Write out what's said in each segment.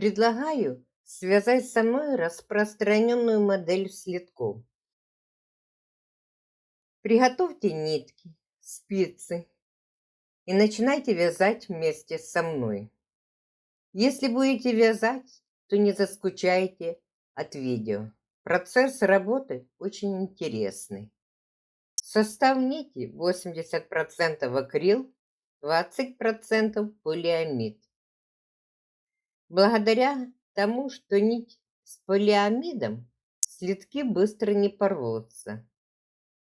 Предлагаю связать со мной распространенную модель следков. Приготовьте нитки, спицы и начинайте вязать вместе со мной. Если будете вязать, то не заскучайте от видео. Процесс работы очень интересный. Состав нити 80% акрил, 20% полиамид. Благодаря тому, что нить с полиамидом, следки быстро не порвутся.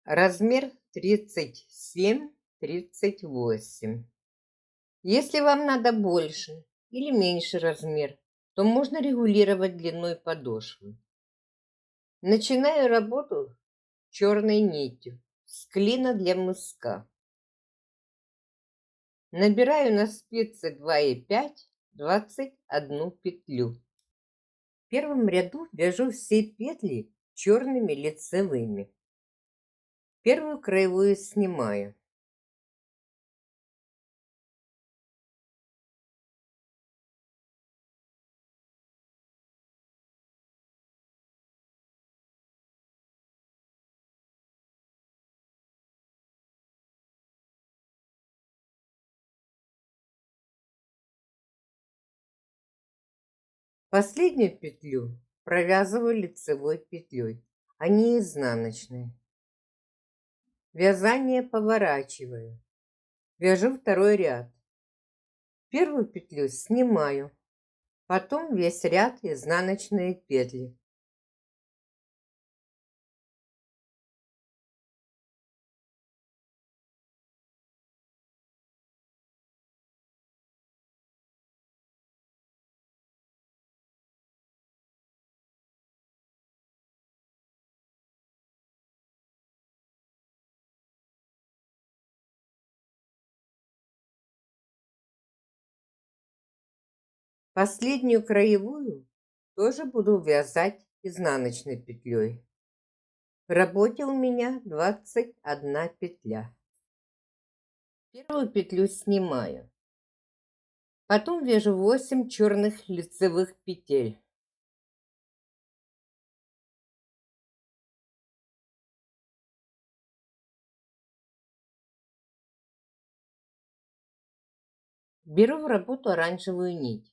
Размер 37-38. Если вам надо больше или меньше размер, то можно регулировать длиной подошвы. Начинаю работу черной нитью с клина для мыска. Набираю на спице 2,5 21 петлю. В первом ряду вяжу все петли черными лицевыми. Первую краевую снимаю. Последнюю петлю провязываю лицевой петлей, а не изнаночной. Вязание поворачиваю. Вяжу второй ряд. Первую петлю снимаю, потом весь ряд изнаночные петли. Последнюю краевую тоже буду вязать изнаночной петлей. В работе у меня 21 петля. Первую петлю снимаю. Потом вяжу 8 черных лицевых петель. Беру в работу оранжевую нить.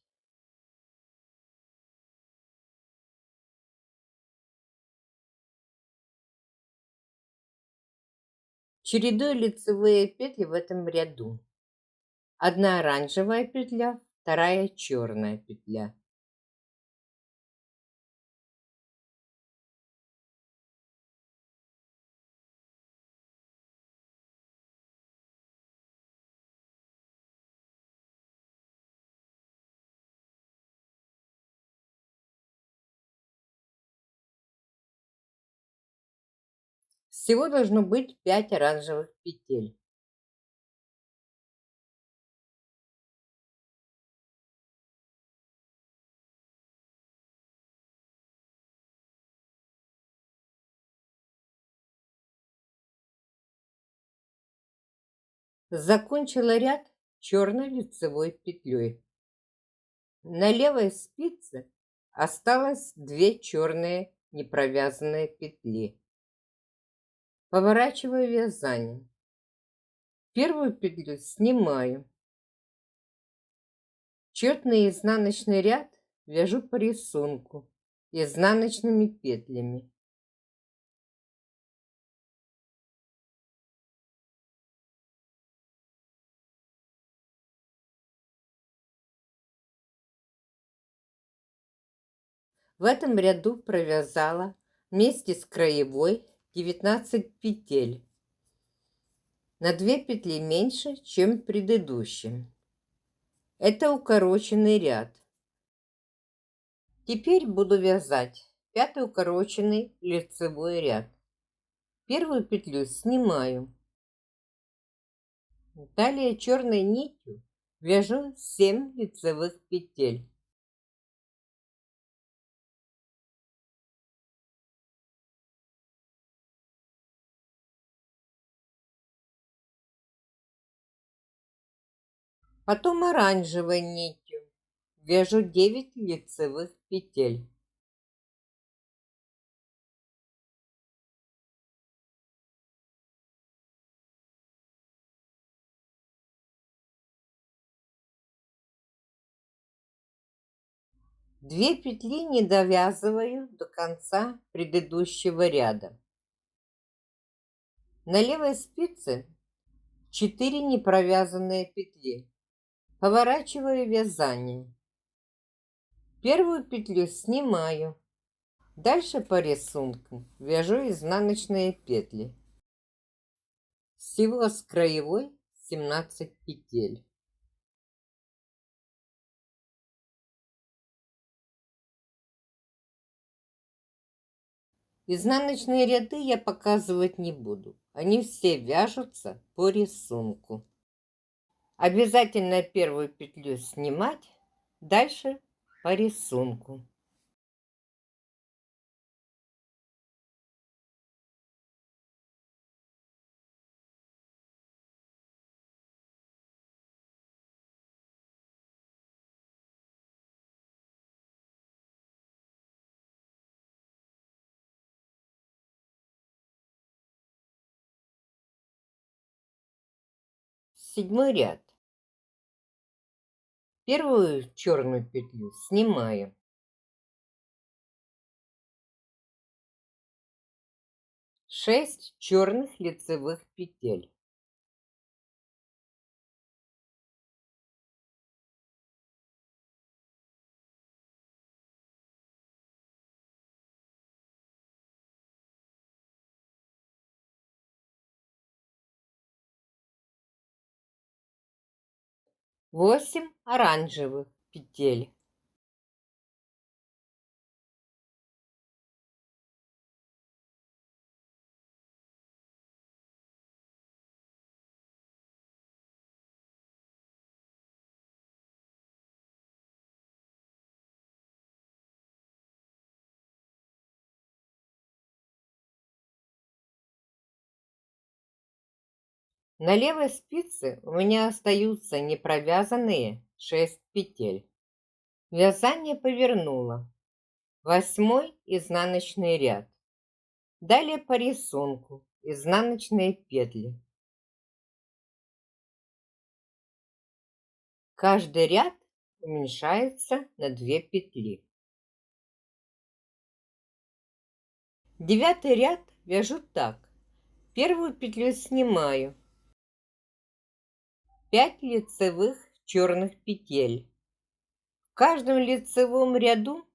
Чередую лицевые петли в этом ряду. Одна оранжевая петля, вторая черная петля. Всего должно быть 5 оранжевых петель. Закончила ряд черной лицевой петлей. На левой спице осталось 2 черные непровязанные петли. Поворачиваю вязание. Первую петлю снимаю. Четный изнаночный ряд вяжу по рисунку изнаночными петлями. В этом ряду провязала вместе с краевой 19 петель. На 2 петли меньше, чем в предыдущем. Это укороченный ряд. Теперь буду вязать 5-й укороченный лицевой ряд. Первую петлю снимаю. Далее черной нитью вяжу 7 лицевых петель. Потом оранжевой нитью вяжу 9 лицевых петель. Две петли не довязываю до конца предыдущего ряда. На левой спице 4 непровязанные петли. Поворачиваю вязание. Первую петлю снимаю. Дальше по рисунку вяжу изнаночные петли. Всего с краевой 17 петель. Изнаночные ряды я показывать не буду. Они все вяжутся по рисунку. Обязательно первую петлю снимать, дальше по рисунку. Седьмой ряд. Первую черную петлю снимаю. Шесть черных лицевых петель. Восемь оранжевых петель. На левой спице у меня остаются непровязанные 6 петель. Вязание повернула. Восьмой изнаночный ряд. Далее по рисунку изнаночные петли. Каждый ряд уменьшается на 2 петли. Девятый ряд вяжу так. Первую петлю снимаю. 5 лицевых черных петель. В каждом лицевом ряду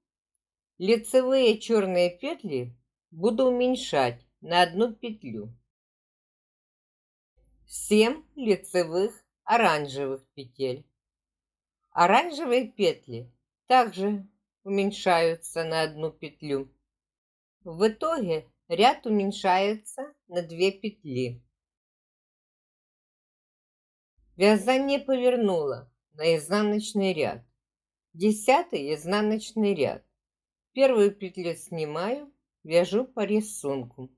лицевые черные петли буду уменьшать на 1 петлю. 7 лицевых оранжевых петель. Оранжевые петли также уменьшаются на 1 петлю. В итоге ряд уменьшается на 2 петли. Вязание повернула на изнаночный ряд. 10-й изнаночный ряд. Первую петлю снимаю, вяжу по рисунку.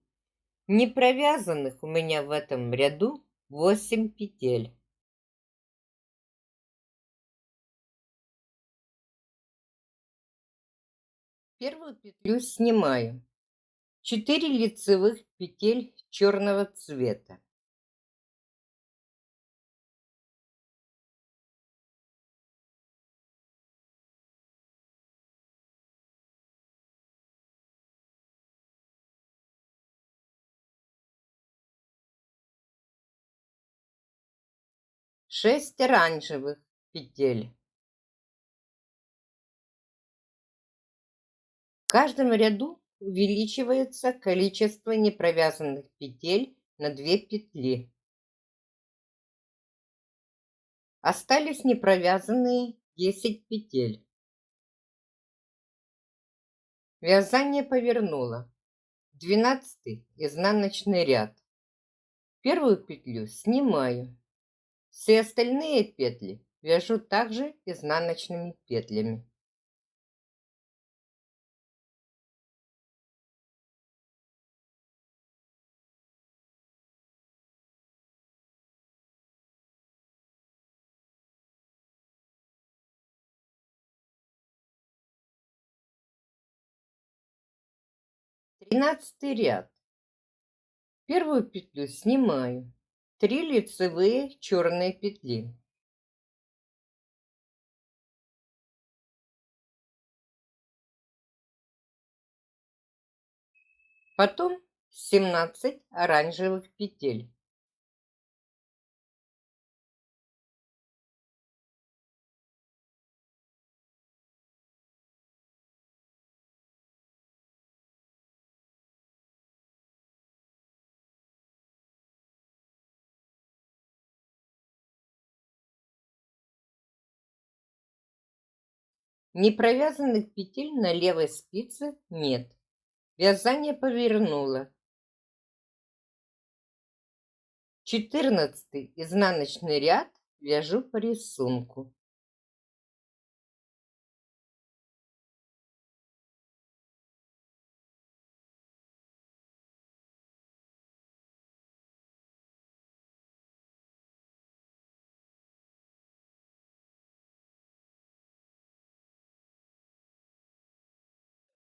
Не провязанных у меня в этом ряду 8 петель. Первую петлю снимаю. 4 лицевых петель черного цвета. Шесть оранжевых петель. В каждом ряду увеличивается количество непровязанных петель на 2 петли. Остались непровязанные 10 петель. Вязание повернула. 12-й изнаночный ряд. Первую петлю снимаю. Все остальные петли вяжу также изнаночными петлями. 13 ряд. Первую петлю снимаю. 3 лицевые черные петли. Потом 17 оранжевых петель. Непровязанных петель на левой спице нет. Вязание повернула. 14 изнаночный ряд вяжу по рисунку.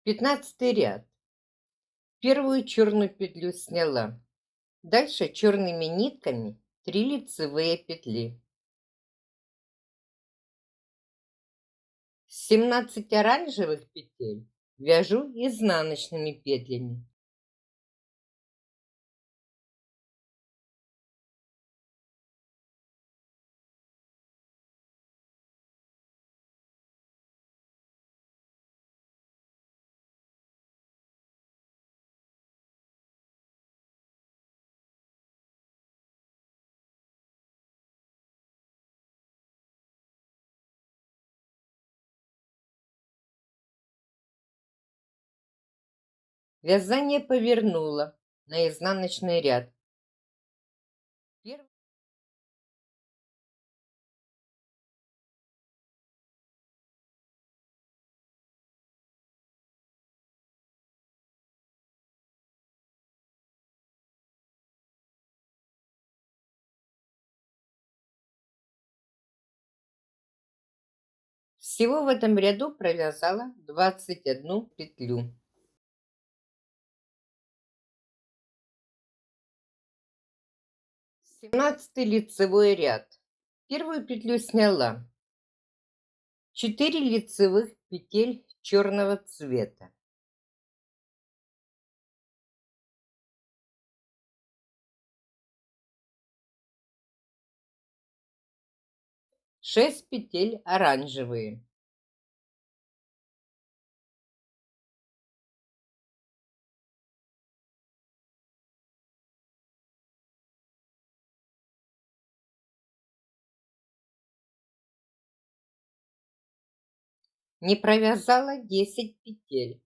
Пятнадцатый ряд. Первую черную петлю сняла. Дальше черными нитками 3 лицевые петли. 17 оранжевых петель вяжу изнаночными петлями. Вязание повернула на изнаночный ряд. Первый Всего в этом ряду провязала 21 петлю. 17 лицевой ряд. Первую петлю сняла. 4 лицевых петель черного цвета. 6 петель оранжевые. Не провязала 10 петель.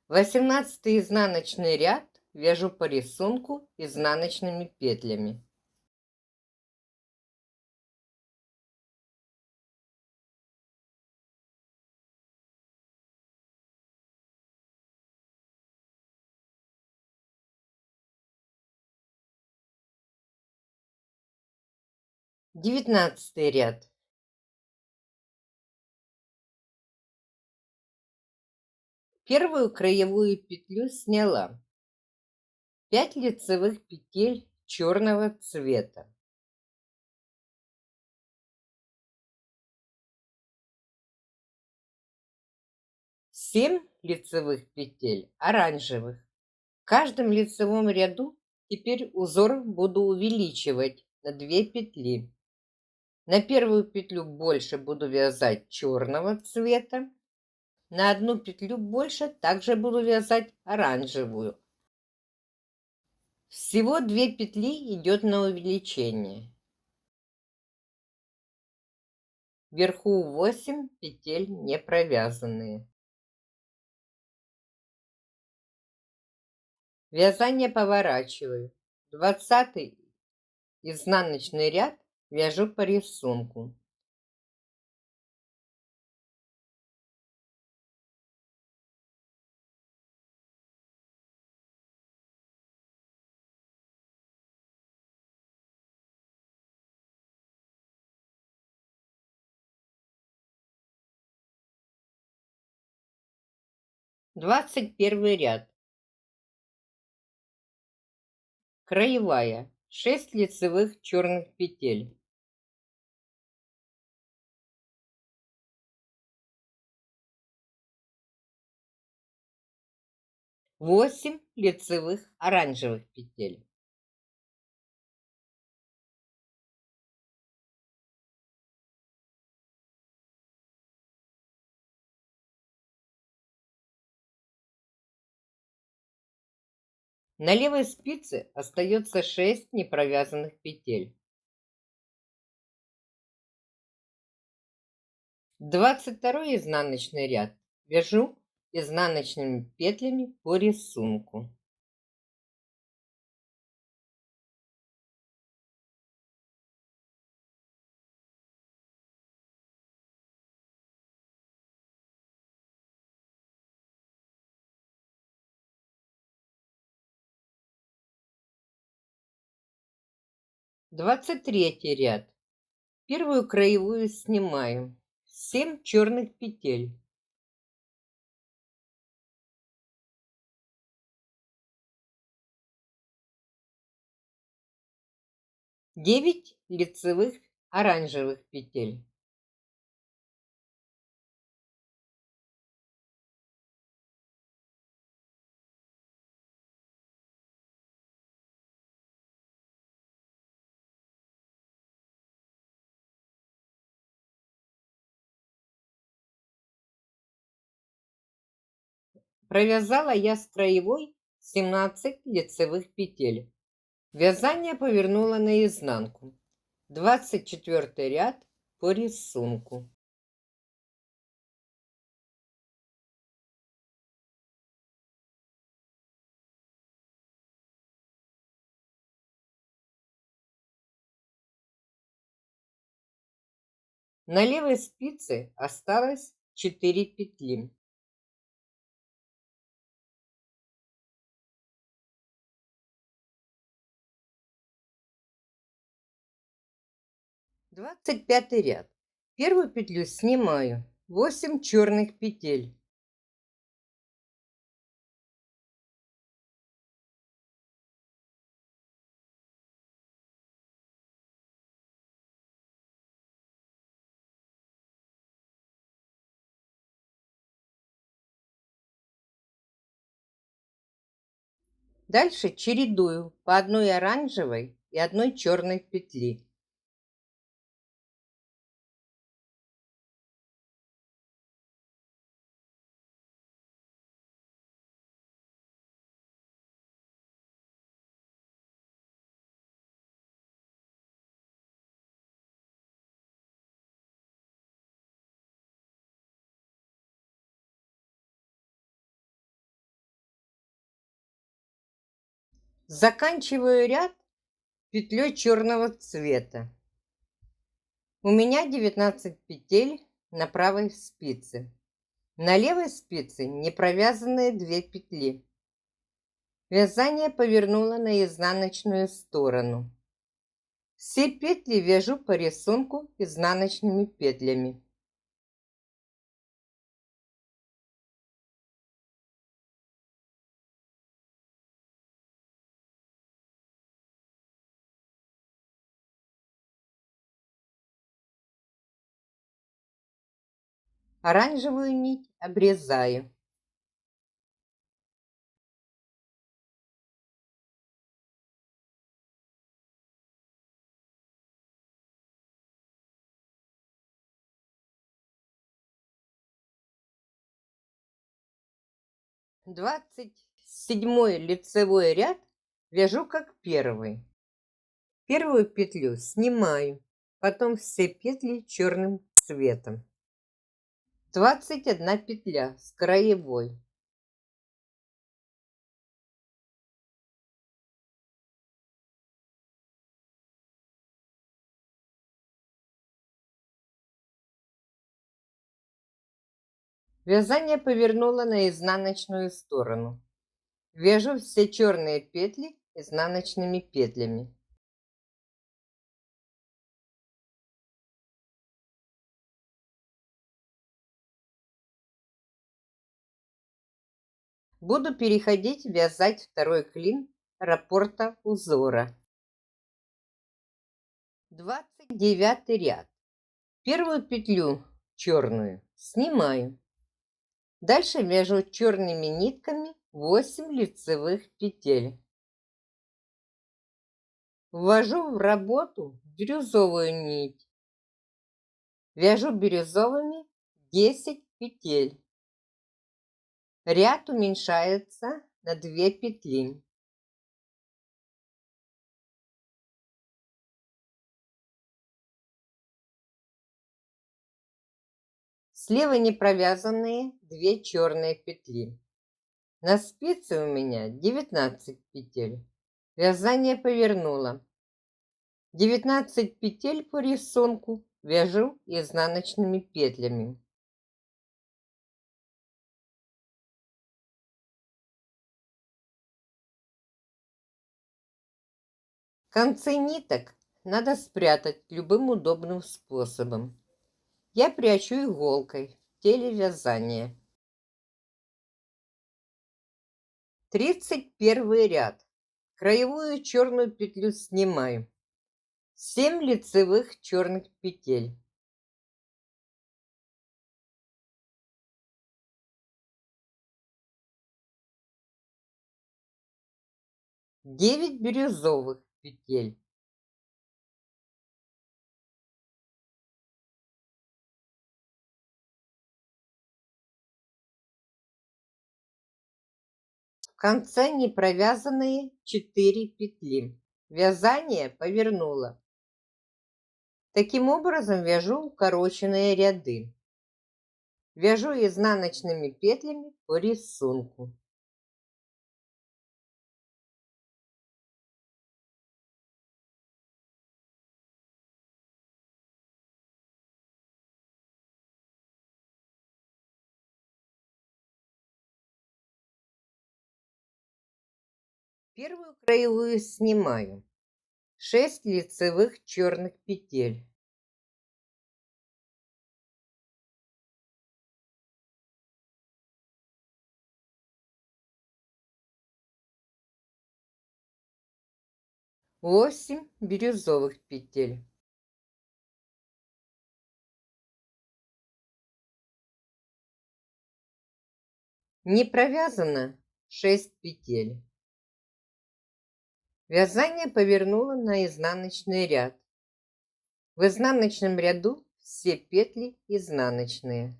18 изнаночный ряд вяжу по рисунку изнаночными петлями. Девятнадцатый ряд. Первую краевую петлю сняла. 5 лицевых петель черного цвета. 7 лицевых петель оранжевых. В каждом лицевом ряду теперь узор буду увеличивать на 2 петли. На первую петлю больше буду вязать черного цвета. На одну петлю больше также буду вязать оранжевую. Всего 2 петли идет на увеличение. Вверху 8 петель не провязанные. Вязание поворачиваю. 20 изнаночный ряд вяжу по рисунку. 21 ряд. Краевая. 6 лицевых черных петель. 8 лицевых оранжевых петель. На левой спице остается 6 непровязанных петель. 22 изнаночный ряд вяжу изнаночными петлями по рисунку. Двадцать третий ряд. Первую краевую снимаю. 7 черных петель. 9 лицевых оранжевых петель. 1 провязала я с краевой 17 лицевых петель. Вязание повернула наизнанку. 24 ряд по рисунку. На левой спице осталось 4 петли. Двадцать пятый ряд. Первую петлю снимаю. 8 черных петель. 'Дальше чередую по одной оранжевой и одной черной петли. Заканчиваю ряд петлей черного цвета. У меня 19 петель на правой спице. На левой спице не провязанные 2 петли. Вязание повернула на изнаночную сторону. Все петли вяжу по рисунку изнаночными петлями. Оранжевую нить обрезаю. Двадцать седьмой лицевой ряд вяжу как первый. Первую петлю снимаю, потом все петли черным цветом. 21 петля с краевой. Вязание повернула на изнаночную сторону. Вяжу все черные петли изнаночными петлями. Буду переходить вязать второй клин раппорта узора. 29 ряд. Первую петлю черную снимаю. Дальше вяжу черными нитками 8 лицевых петель. Ввожу в работу бирюзовую нить. Вяжу бирюзовыми 10 петель. Ряд уменьшается на 2 петли. Слева не провязанные 2 черные петли. На спице у меня 19 петель. Вязание повернула. 19 петель по рисунку вяжу изнаночными петлями. Концы ниток надо спрятать любым удобным способом. Я прячу иголкой в теле вязания. 31 ряд. Краевую черную петлю снимаю. 7 лицевых черных петель. Девять бирюзовых петель. В конце не провязанные 4 петли. Вязание повернула. Таким образом вяжу укороченные ряды. Вяжу изнаночными петлями по рисунку. Первую краевую снимаю. 6 лицевых черных петель. Восемь бирюзовых петель. Не провязано 6 петель. Вязание повернула на изнаночный ряд. В изнаночном ряду все петли изнаночные.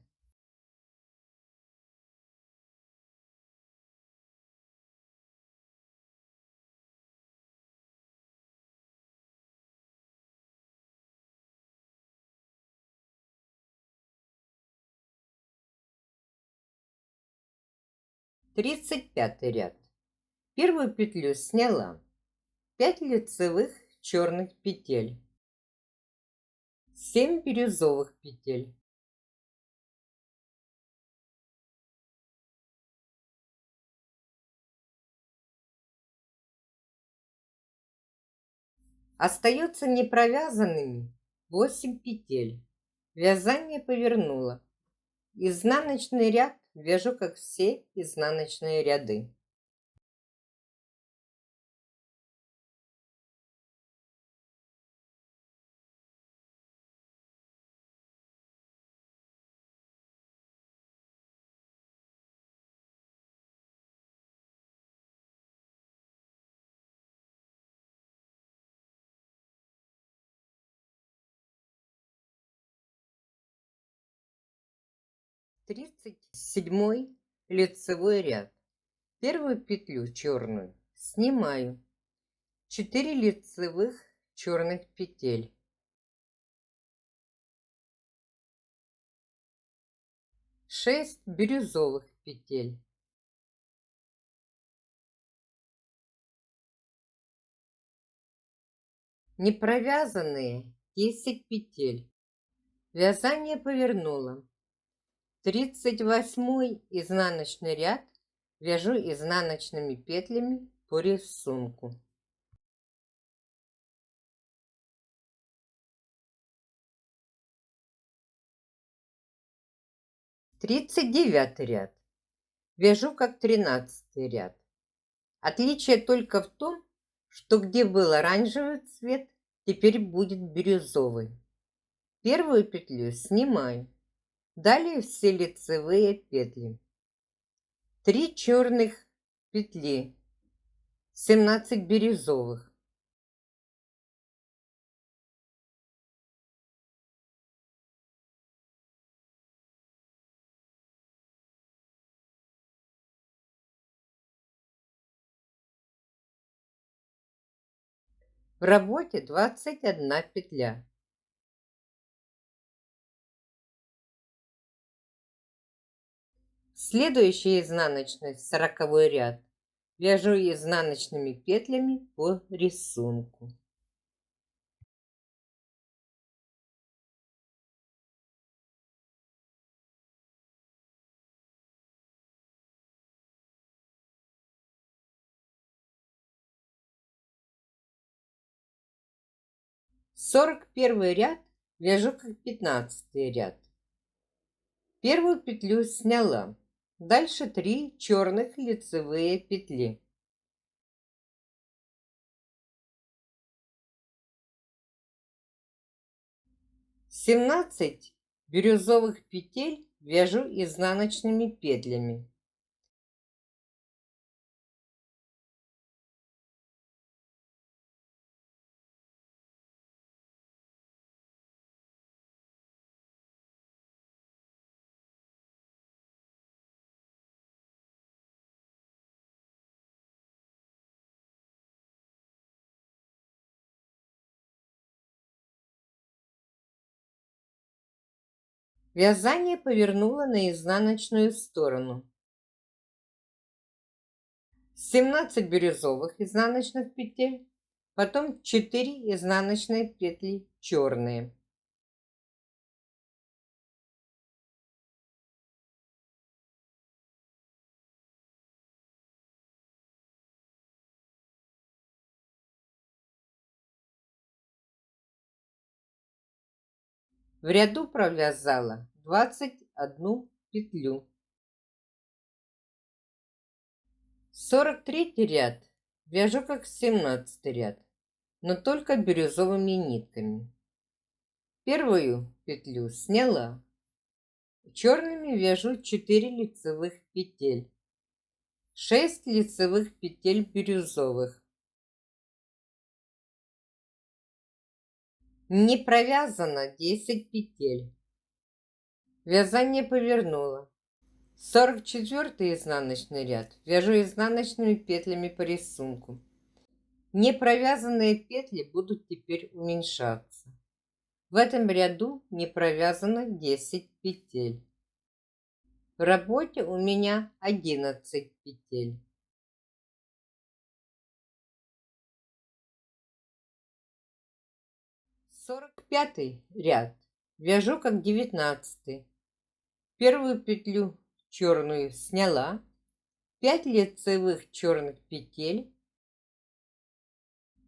Тридцать пятый ряд. Первую петлю сняла. 5 лицевых черных петель. 7 бирюзовых петель. Остается непровязанными 8 петель. Вязание повернула. Изнаночный ряд вяжу, как все изнаночные ряды. Тридцать седьмой лицевой ряд. Первую петлю черную снимаю. 4 лицевых черных петель. 6 бирюзовых петель. Не провязанные 10 петель. Вязание повернула. 38 изнаночный ряд вяжу изнаночными петлями по рисунку. Тридцать девятый ряд. вяжу как 13 ряд. Отличие только в том, что где был оранжевый цвет, теперь будет бирюзовый. Первую петлю снимаю. Далее все лицевые петли. 3 черных петли, 17 бирюзовых. В работе 21 петля. Следующий изнаночный 40 ряд вяжу изнаночными петлями по рисунку. В 41 ряд вяжу как 15 ряд. Первую петлю сняла. Дальше 3 черных лицевые петли. Семнадцать бирюзовых петель вяжу изнаночными петлями. Вязание повернула на изнаночную сторону. 17 бирюзовых изнаночных петель, потом 4 изнаночные петли черные. В ряду провязала 21 петлю. 43 ряд вяжу как 17 ряд, но только бирюзовыми нитками. Первую петлю сняла. Черными вяжу 4 лицевых петель. 6 лицевых петель бирюзовых. Не провязано 10 петель. Вязание повернула. 44 изнаночный ряд вяжу изнаночными петлями по рисунку. Не провязанные петли будут теперь уменьшаться. В этом ряду не провязано 10 петель. В работе у меня 11 петель. 45 ряд вяжу как 19. Первую петлю черную сняла, 5 лицевых черных петель,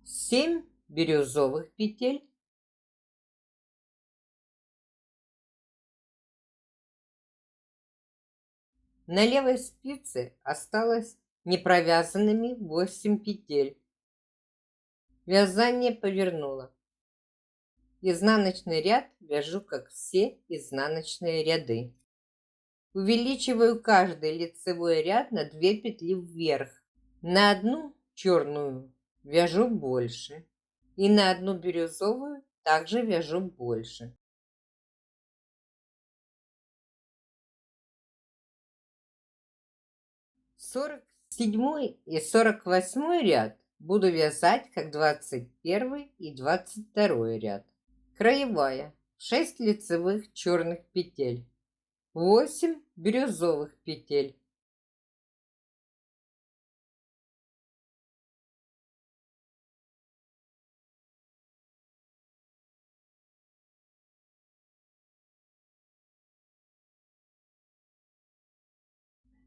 7 бирюзовых петель, на левой спице осталось непровязанными 8 петель. Вязание повернула. Изнаночный ряд вяжу как все изнаночные ряды. Увеличиваю каждый лицевой ряд на 2 петли вверх. На одну черную вяжу больше. И на одну бирюзовую также вяжу больше. Сорок седьмой и 48 ряд буду вязать как 21 и 22 ряд. Краевая. 6 лицевых черных петель. 8 бирюзовых петель.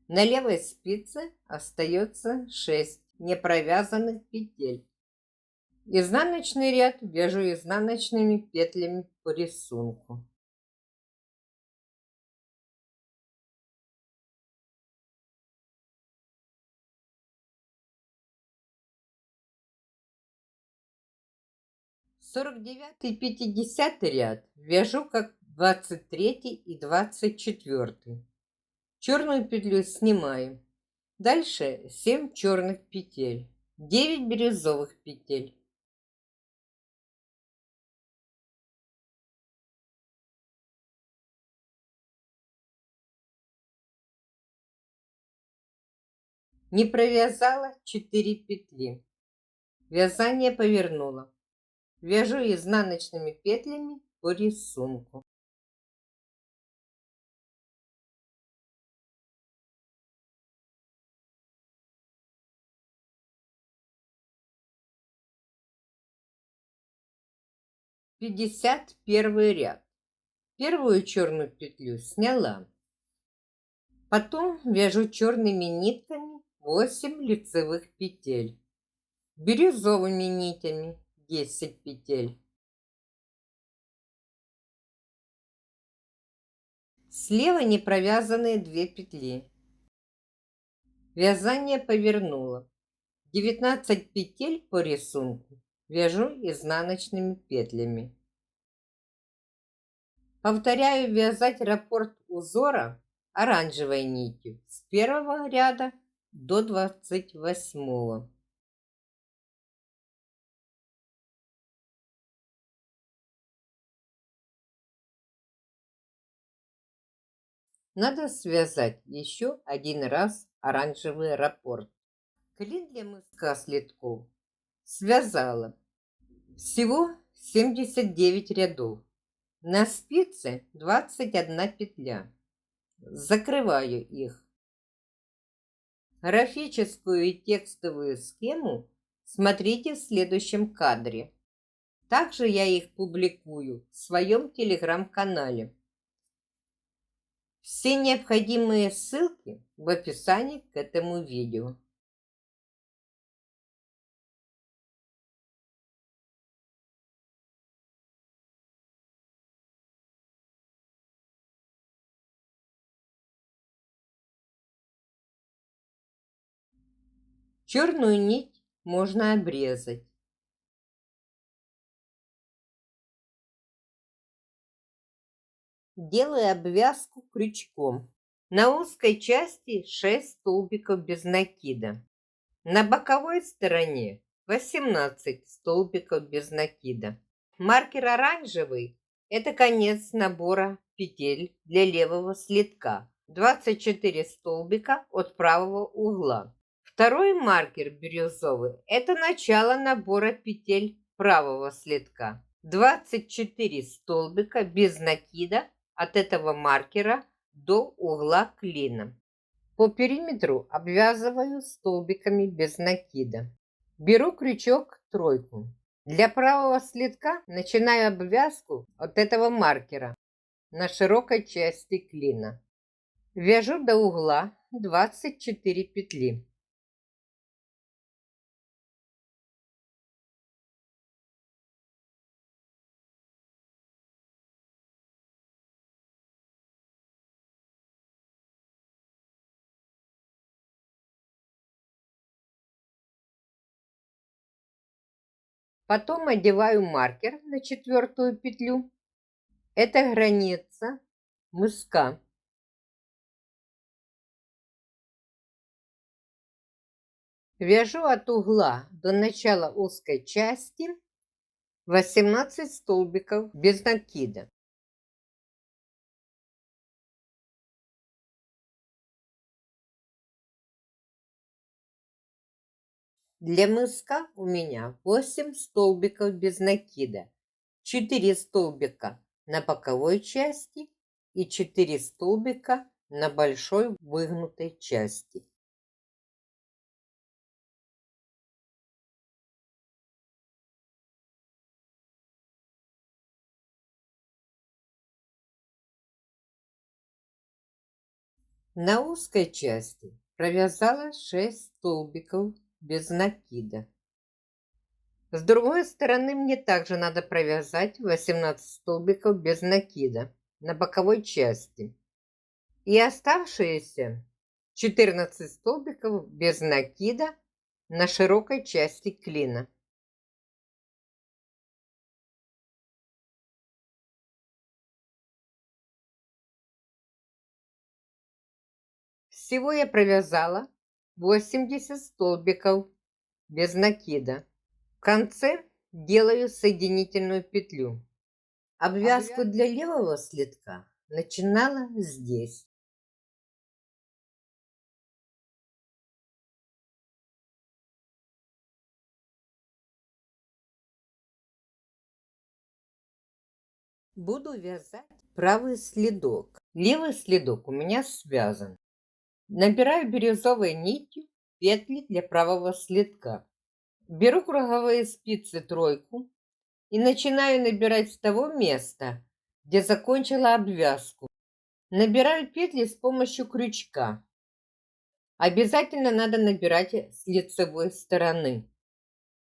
На левой спице остается 6 непровязанных петель. Изнаночный ряд вяжу изнаночными петлями по рисунку. 49 и 50 ряд вяжу как 23 и 24. Черную петлю снимаю. Дальше 7 черных петель, 9 бирюзовых петель. Не провязала 4 петли. Вязание повернула. Вяжу изнаночными петлями по рисунку. Пятьдесят первый ряд. Первую черную петлю сняла. Потом вяжу черными нитками 8 лицевых петель. Бирюзовыми нитями 10 петель. Слева не провязанные 2 петли. Вязание повернула. 19 петель по рисунку вяжу изнаночными петлями. Повторяю вязать раппорт узора оранжевой нитью с первого ряда до 28. Надо связать еще один раз оранжевый раппорт. Клин для мыска следков связала. Всего 79 рядов. На спице 21 петля. Закрываю их. Графическую и текстовую схему смотрите в следующем кадре. Также я их публикую в своем телеграм-канале. Все необходимые ссылки в описании к этому видео. Черную нить можно обрезать. Делаю обвязку крючком. На узкой части 6 столбиков без накида. На боковой стороне 18 столбиков без накида. Маркер оранжевый – это конец набора петель для левого слитка. 24 столбика от правого угла. Второй маркер бирюзовый – это начало набора петель правого слитка. 24 столбика без накида от этого маркера до угла клина. По периметру обвязываю столбиками без накида. Беру крючок тройку. Для правого слитка начинаю обвязку от этого маркера на широкой части клина. Вяжу до угла 24 петли. Потом одеваю маркер на 4-ю петлю. Это граница мыска. Вяжу от угла до начала узкой части 18 столбиков без накида. Для мыска у меня 8 столбиков без накида, 4 столбика на боковой части и 4 столбика на большой выгнутой части. На узкой части провязала 6 столбиков без накида. С другой стороны мне также надо провязать 18 столбиков без накида на боковой части. И оставшиеся 14 столбиков без накида на широкой части клина. Всего я провязала 80 столбиков без накида. В конце делаю соединительную петлю. Обвязку для левого слитка начинала здесь. Буду вязать правый следок. Левый следок у меня связан. Набираю бирюзовой нитью петли для правого следка. Беру круговые спицы тройку и начинаю набирать с того места, где закончила обвязку. Набираю петли с помощью крючка. Обязательно надо набирать с лицевой стороны.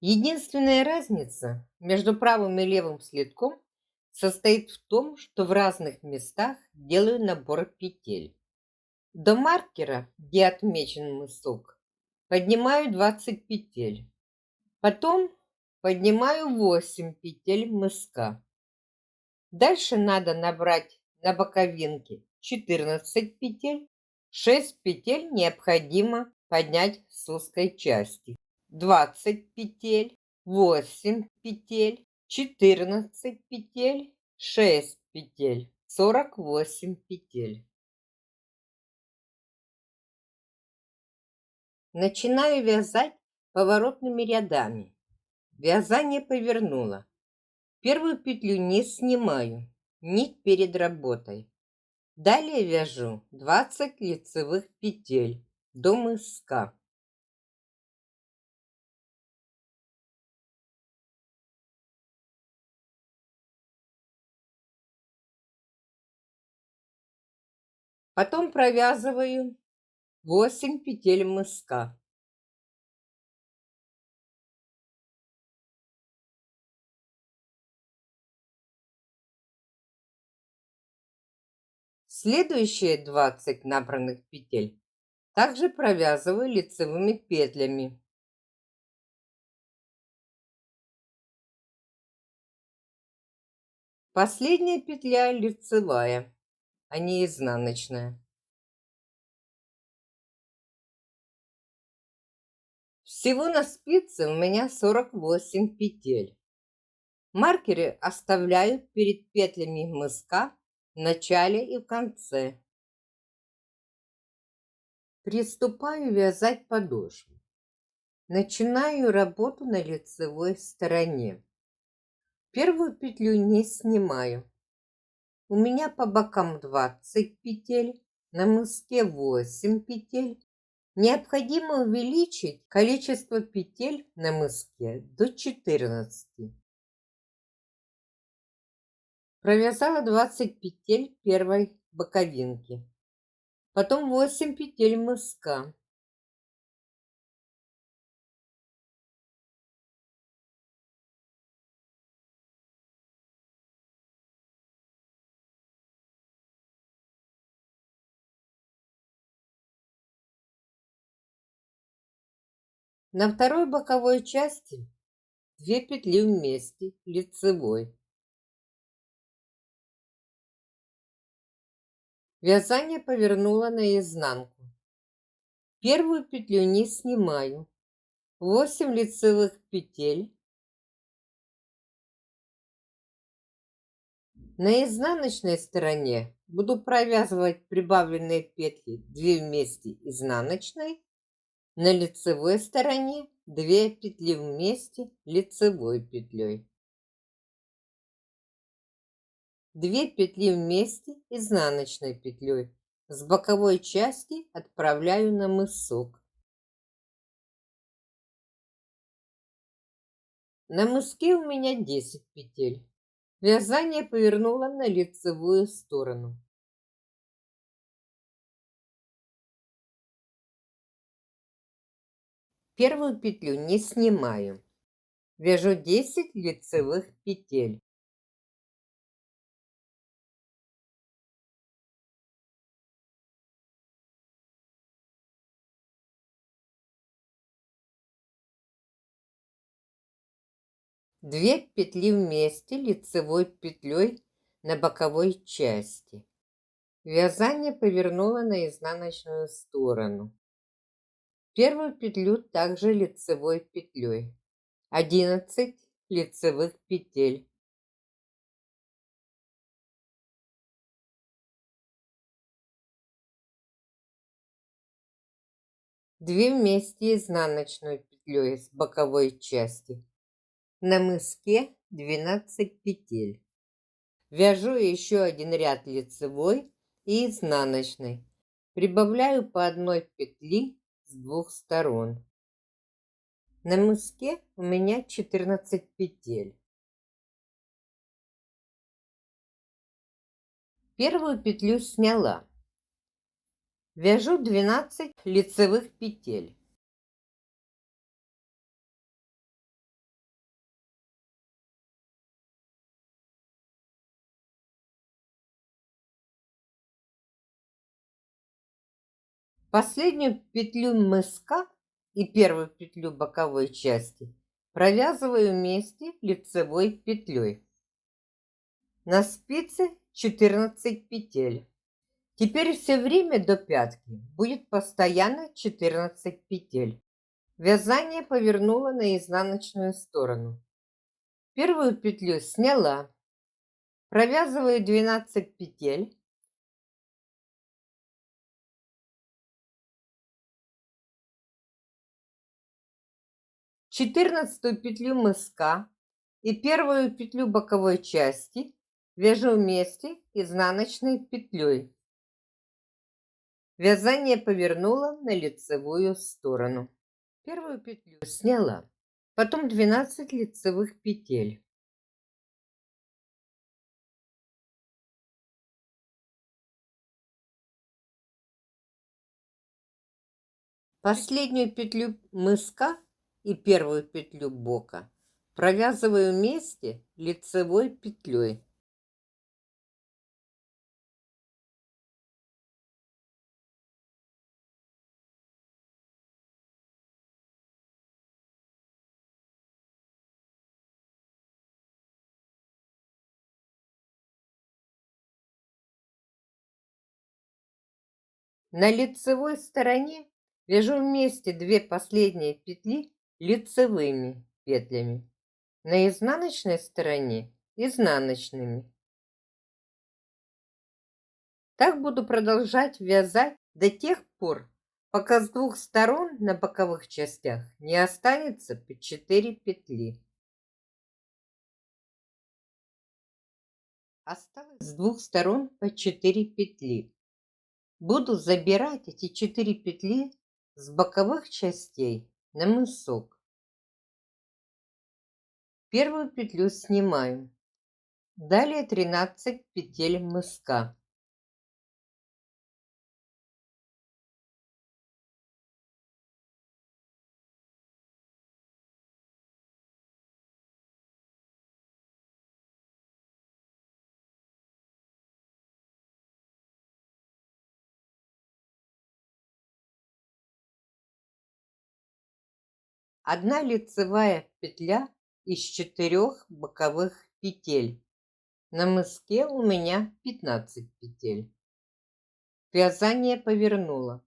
Единственная разница между правым и левым следком состоит в том, что в разных местах делаю набор петель. До маркера, где отмечен мысок, поднимаю 20 петель. Потом поднимаю 8 петель мыска. Дальше надо набрать на боковинке 14 петель. 6 петель необходимо поднять с узкой части. 20 петель, 8 петель, 14 петель, 6 петель, 48 петель. Начинаю вязать поворотными рядами. Вязание повернула. Первую петлю не снимаю, нить перед работой. Далее вяжу 20 лицевых петель до мыска. Потом провязываю 8 петель мыска. Следующие 20 набранных петель также провязываю лицевыми петлями. Последняя петля лицевая, а не изнаночная. Всего на спице у меня 48 петель. Маркеры оставляю перед петлями мыска в начале и в конце. Приступаю вязать подошву. Начинаю работу на лицевой стороне. Первую петлю не снимаю. У меня по бокам 20 петель, на мыске 8 петель. Необходимо увеличить количество петель на мыске до 14. Провязала 20 петель первой боковинки. Потом 8 петель мыска. На второй боковой части 2 петли вместе лицевой. Вязание повернула наизнанку. Первую петлю не снимаю. 8 лицевых петель. На изнаночной стороне буду провязывать прибавленные петли 2 вместе изнаночной. На лицевой стороне 2 петли вместе лицевой петлей. 2 петли вместе изнаночной петлей. С боковой части отправляю на мысок. На мыске у меня 10 петель. Вязание повернула на лицевую сторону. Первую петлю не снимаю. Вяжу 10 лицевых петель. Две петли вместе лицевой петлей на боковой части. Вязание повернула на изнаночную сторону. Первую петлю также лицевой петлей. 11 лицевых петель. 2 вместе изнаночной петлей с боковой части. На мыске 12 петель. Вяжу еще один ряд лицевой и изнаночной. Прибавляю по одной петли с двух сторон. На мыске у меня 14 петель. Первую петлю сняла. Вяжу 12 лицевых петель. Последнюю петлю мыска и первую петлю боковой части провязываю вместе лицевой петлей. На спице 14 петель. Теперь все время до пятки будет постоянно 14 петель. Вязание повернула на изнаночную сторону. Первую петлю сняла. Провязываю 12 петель. Четырнадцатую петлю мыска и первую петлю боковой части вяжу вместе изнаночной петлей. Вязание повернула на лицевую сторону. Первую петлю сняла, потом 12 лицевых петель. Последнюю петлю мыска и первую петлю бока провязываю вместе лицевой петлей. На лицевой стороне вяжу вместе 2 последние петли лицевыми петлями. На изнаночной стороне изнаночными. Так буду продолжать вязать до тех пор, пока с двух сторон на боковых частях не останется по 4 петли. Осталось с двух сторон по 4 петли. Буду забирать эти 4 петли с боковых частей на мысок. Первую петлю снимаю. Далее 13 петель мыска. Одна лицевая петля из 4 боковых петель. На мыске у меня 15 петель. Вязание повернула.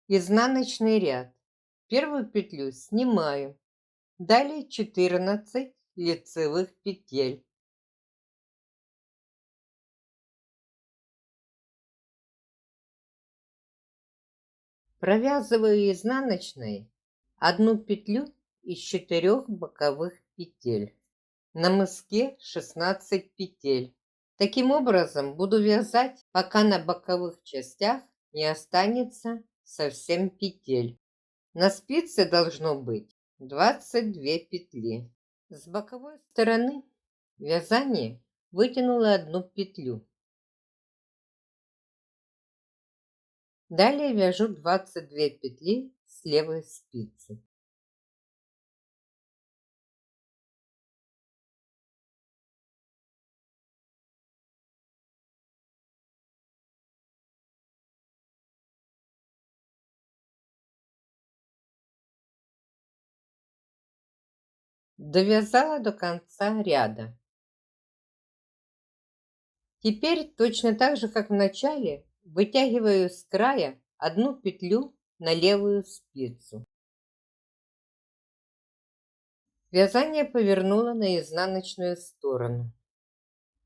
Изнаночный ряд. Первую петлю снимаю. Далее 14 лицевых петель. Провязываю изнаночной одну петлю из 4 боковых петель. На мыске 16 петель. Таким образом буду вязать, пока на боковых частях не останется совсем петель. На спице должно быть 22 петли. С боковой стороны вязания вытянула одну петлю. Далее вяжу 22 петли с левой спицы. Довязала до конца ряда. Теперь точно так же, как в начале, Вытягиваю с края одну петлю на левую спицу. Вязание повернула на изнаночную сторону.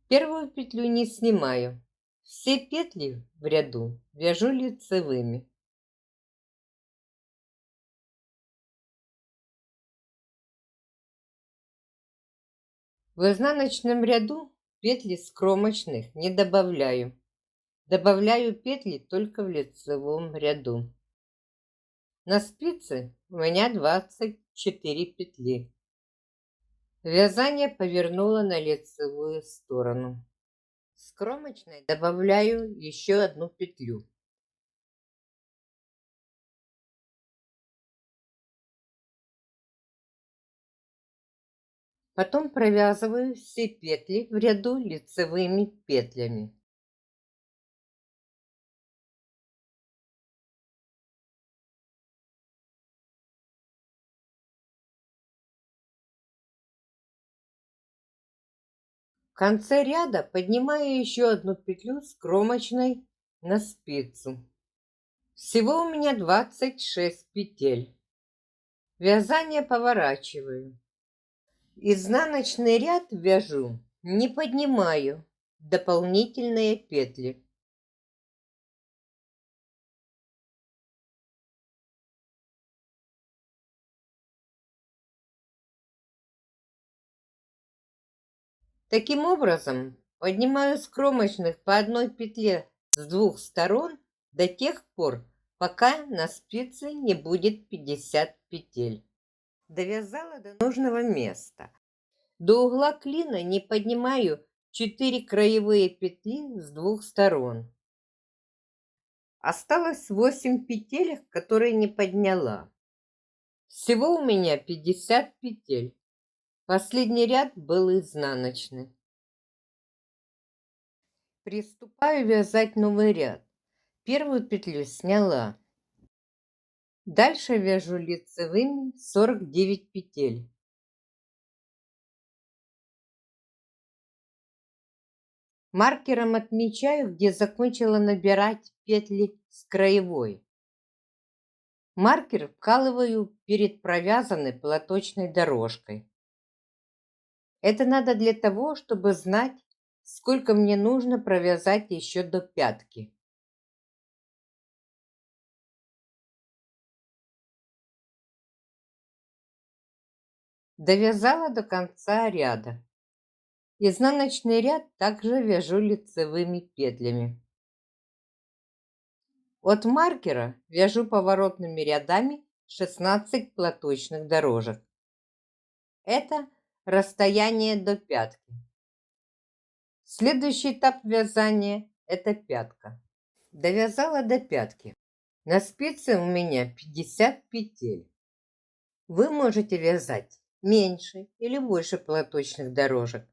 Первую петлю не снимаю. Все петли в ряду вяжу лицевыми. В изнаночном ряду петли с кромочных не добавляю. Добавляю петли только в лицевом ряду. На спице у меня 24 петли. Вязание повернула на лицевую сторону. С кромочной добавляю еще одну петлю. Потом провязываю все петли в ряду лицевыми петлями. В конце ряда поднимаю еще одну петлю с кромочной на спицу. Всего у меня 26 петель. Вязание поворачиваю. Изнаночный ряд вяжу, не поднимаю дополнительные петли. Таким образом, поднимаю с кромочных по одной петле с двух сторон до тех пор, пока на спице не будет 50 петель. Довязала до нужного места. До угла клина не поднимаю 4 краевые петли с двух сторон. Осталось 8 петель, которые не подняла. Всего у меня 50 петель. Последний ряд был изнаночный. Приступаю вязать новый ряд. Первую петлю сняла. Дальше вяжу лицевыми 49 петель. Маркером отмечаю, где закончила набирать петли с краевой. Маркер вкалываю перед провязанной платочной дорожкой. Это надо для того, чтобы знать, сколько мне нужно провязать еще до пятки. Довязала до конца ряда. Изнаночный ряд также вяжу лицевыми петлями. От маркера вяжу поворотными рядами 16 платочных дорожек. Это расстояние до пятки. Следующий этап вязания – это пятка. Довязала до пятки. На спице у меня 50 петель. Вы можете вязать меньше или больше платочных дорожек.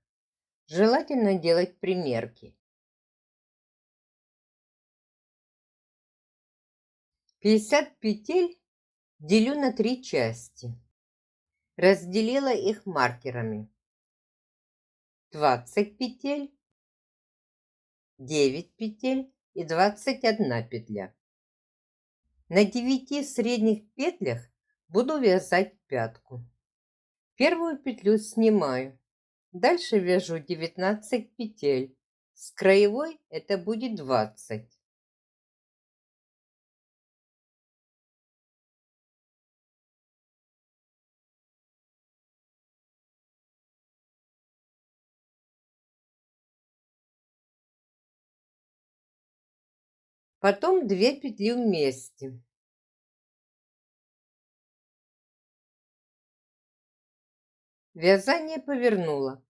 Желательно делать примерки. 50 петель делю на 3 части. Разделила их маркерами. 20 петель, 9 петель и 21 петля. На 9 средних петлях буду вязать пятку. Первую петлю снимаю. Дальше вяжу 19 петель. С краевой это будет 20. Потом 2 петли вместе. Вязание повернула.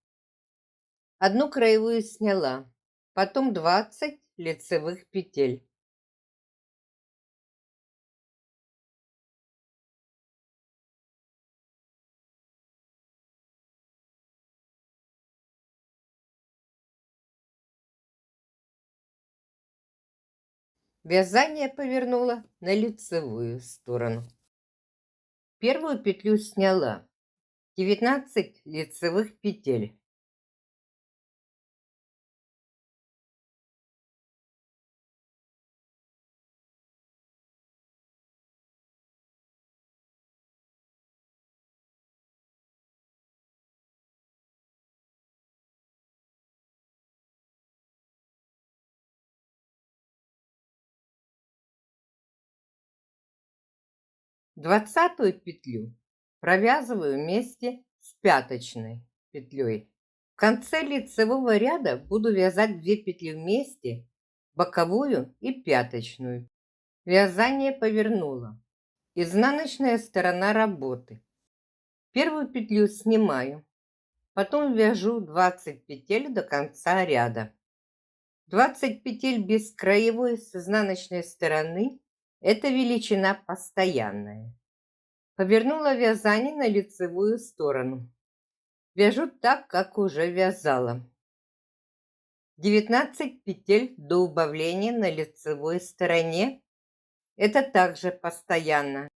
Одну краевую сняла. Потом 20 лицевых петель. Вязание повернула на лицевую сторону. Первую петлю сняла. 19 лицевых петель. 20 петлю провязываю вместе с пяточной петлей. В конце лицевого ряда буду вязать 2 петли вместе, боковую и пяточную. Вязание повернула. Изнаночная сторона работы. Первую петлю снимаю, потом вяжу 20 петель до конца ряда. 20 петель без краевой с изнаночной стороны – это величина постоянная. Повернула вязание на лицевую сторону. Вяжу так, как уже вязала. 19 петель до убавления на лицевой стороне – это также постоянно.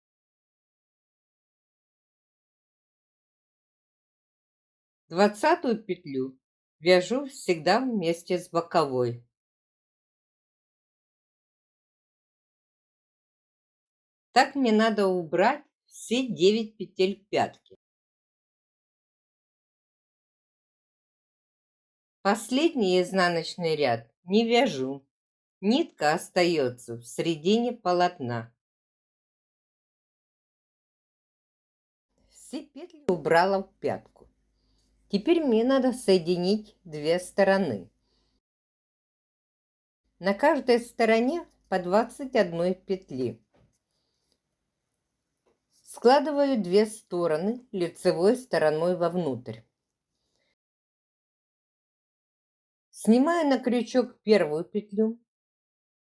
20 петлю вяжу всегда вместе с боковой. Так мне надо убрать все 9 петель пятки. Последний изнаночный ряд не вяжу. Нитка остается в середине полотна. Все петли убрала в пятку. Теперь мне надо соединить 2 стороны. На каждой стороне по 21 петли. Складываю 2 стороны лицевой стороной вовнутрь. Снимаю на крючок первую петлю,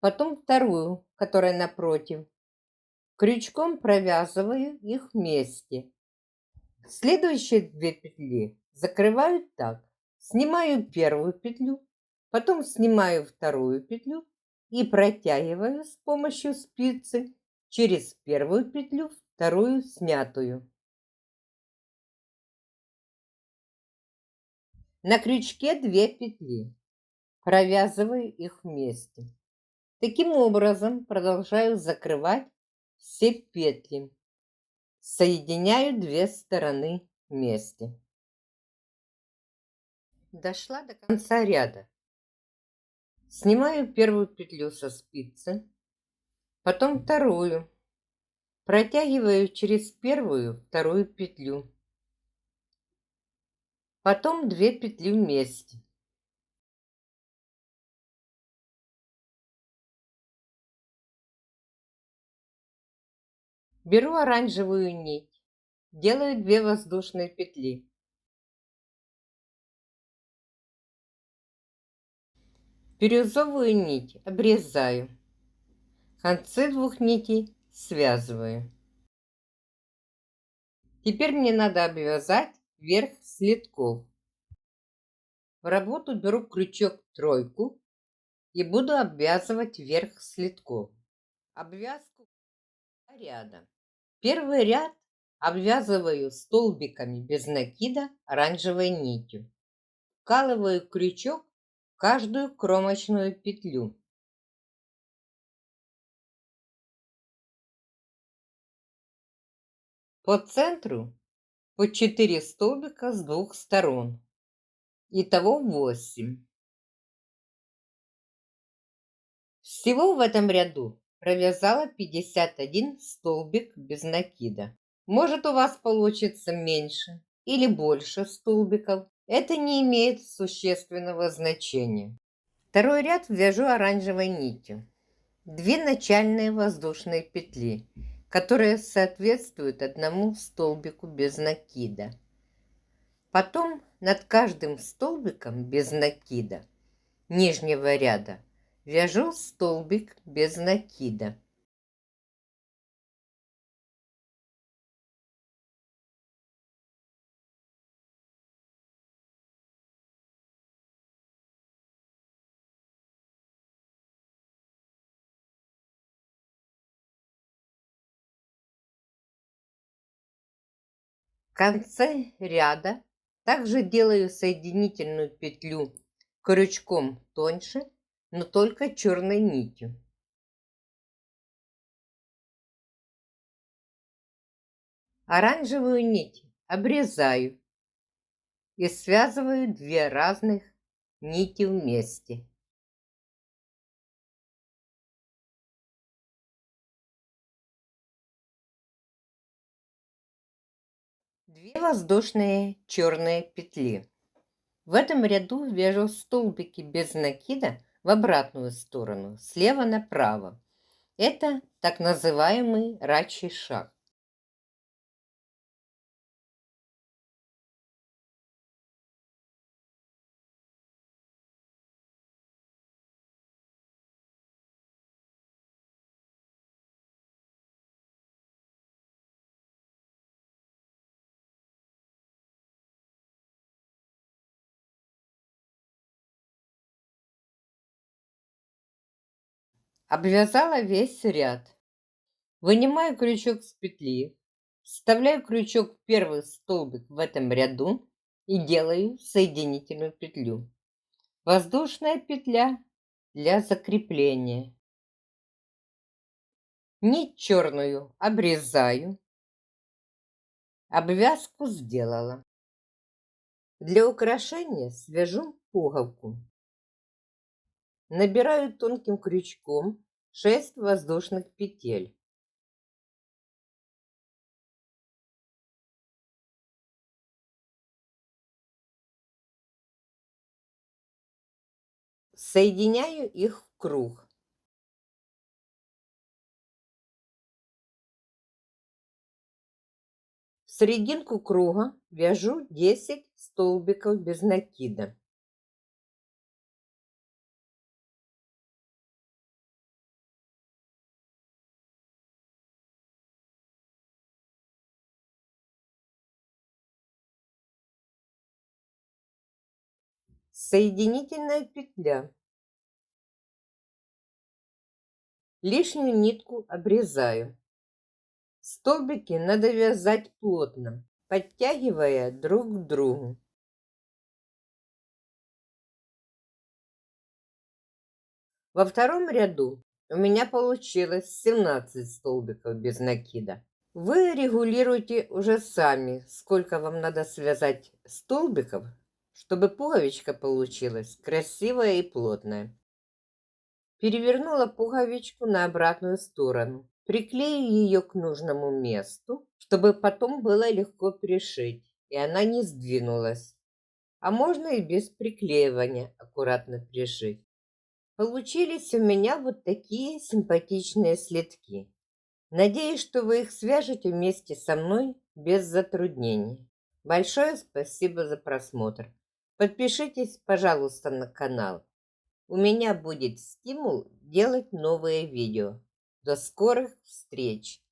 потом вторую, которая напротив. Крючком провязываю их вместе. Следующие 2 петли закрываю так. Снимаю первую петлю, потом снимаю вторую петлю и протягиваю с помощью спицы через первую петлю вторую снятую. На крючке 2 петли. Провязываю их вместе. Таким образом продолжаю закрывать все петли. Соединяю 2 стороны вместе. Дошла до конца ряда. Снимаю первую петлю со спицы, потом вторую. Протягиваю через первую вторую петлю. Потом 2 петли вместе. Беру оранжевую нить, делаю 2 воздушные петли. Бирюзовую нить обрезаю. Концы 2 нитей связываю. Теперь мне надо обвязать верх слитков. В работу беру крючок тройку и буду обвязывать верх слитков. Обвязку ряда. Первый ряд обвязываю столбиками без накида оранжевой нитью. Вкалываю крючок в каждую кромочную петлю. По центру по 4 столбика с 2 сторон. Итого 8. Всего в этом ряду провязала 51 столбик без накида. Может, у вас получится меньше или больше столбиков. Это не имеет существенного значения. Второй ряд вяжу оранжевой нитью. 2 начальные воздушные петли, которые соответствуют одному столбику без накида. Потом над каждым столбиком без накида нижнего ряда вяжу столбик без накида. В конце ряда также делаю соединительную петлю крючком тоньше, но только черной нитью. Оранжевую нить обрезаю и связываю 2 разных нити вместе. 2 воздушные черные петли. В этом ряду вяжу столбики без накида в обратную сторону, слева направо. Это так называемый рачий шаг. Обвязала весь ряд. Вынимаю крючок с петли, вставляю крючок в первый столбик в этом ряду и делаю соединительную петлю. Воздушная петля для закрепления. Нить черную обрезаю. Обвязку сделала. Для украшения свяжу пуговку. Набираю тонким крючком 6 воздушных петель. Соединяю их в круг. В серединку круга вяжу 10 столбиков без накида. Соединительная петля. Лишнюю нитку обрезаю. Столбики надо вязать плотно, подтягивая друг к другу. Во втором ряду у меня получилось 17 столбиков без накида. Вы регулируйте уже сами, сколько вам надо связать столбиков, чтобы пуговичка получилась красивая и плотная. Перевернула пуговичку на обратную сторону. Приклею ее к нужному месту, чтобы потом было легко пришить, и она не сдвинулась. А можно и без приклеивания аккуратно пришить. Получились у меня вот такие симпатичные следки. Надеюсь, что вы их свяжете вместе со мной без затруднений. Большое спасибо за просмотр. Подпишитесь, пожалуйста, на канал. У меня будет стимул делать новые видео. До скорых встреч!